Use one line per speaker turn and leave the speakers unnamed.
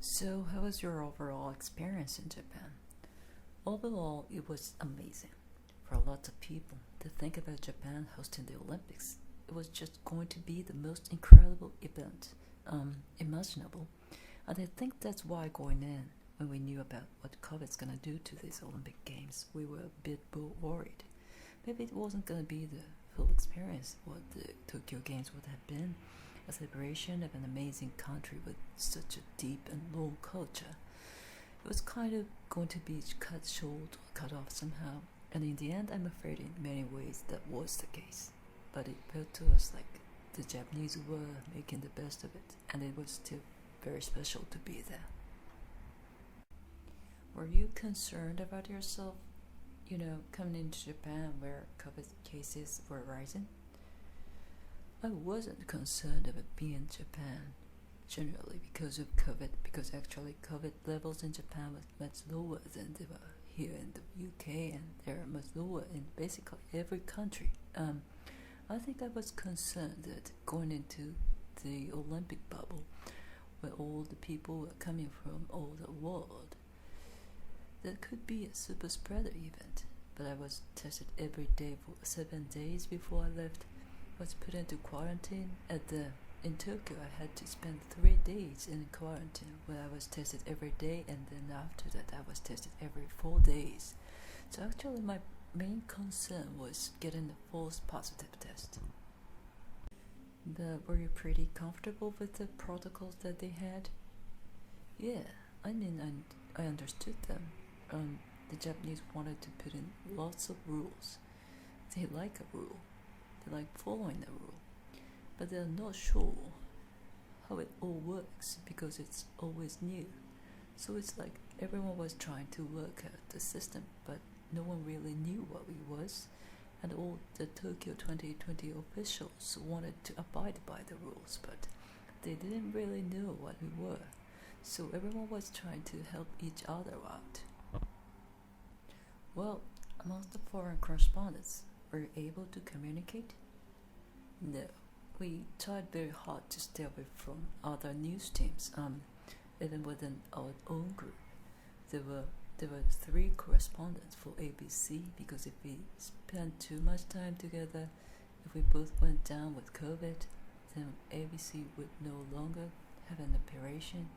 So, how was your overall experience in Japan? Overall, it was amazing. For lots of people to think about Japan hosting the Olympics, it was just going to be the most incredible event imaginable. And I think that's why going in, when we knew about what COVID's gonna do to these Olympic Games, we were a bit worried. Maybe it wasn't gonna be the full experience what the Tokyo Games would have been, a celebration of an amazing country with such a deep and long culture. It was kind of going to be cut short or cut off somehow, and in the end, I'm afraid in many ways that was the case. But it felt to us like the Japanese were making the best of it, and it was still very special to be there. Were you concerned about yourself, coming into Japan where COVID cases were rising? I wasn't concerned about being in Japan generally because of COVID, because actually COVID levels in Japan was much lower than they were here in the UK, and they're much lower in basically every country. I think I was concerned that going into the Olympic bubble, where all the people were coming from all the world, that could be a super spreader event. But I was tested every day for 7 days before I left. I was put into quarantine in Tokyo. I had to spend 3 days in quarantine where I was tested every day, and then after that I was tested every 4 days. So actually my main concern was getting the false positive test. But were you pretty comfortable with the protocols that they had? Yeah, I mean, I understood them. The Japanese wanted to put in lots of rules. They like a rule. They like following a rule. But they're not sure how it all works because it's always new. So it's like everyone was trying to work out the system, but no one really knew what it was. And all the Tokyo 2020 officials wanted to abide by the rules, but they didn't really know what we were. So everyone was trying to help each other out. Well, amongst the foreign correspondents, were you able to communicate? No. We tried very hard to stay away from other news teams. Even within our own group, there were 3 correspondents for ABC because if we spent too much time together, if we both went down with COVID, then ABC would no longer have an operation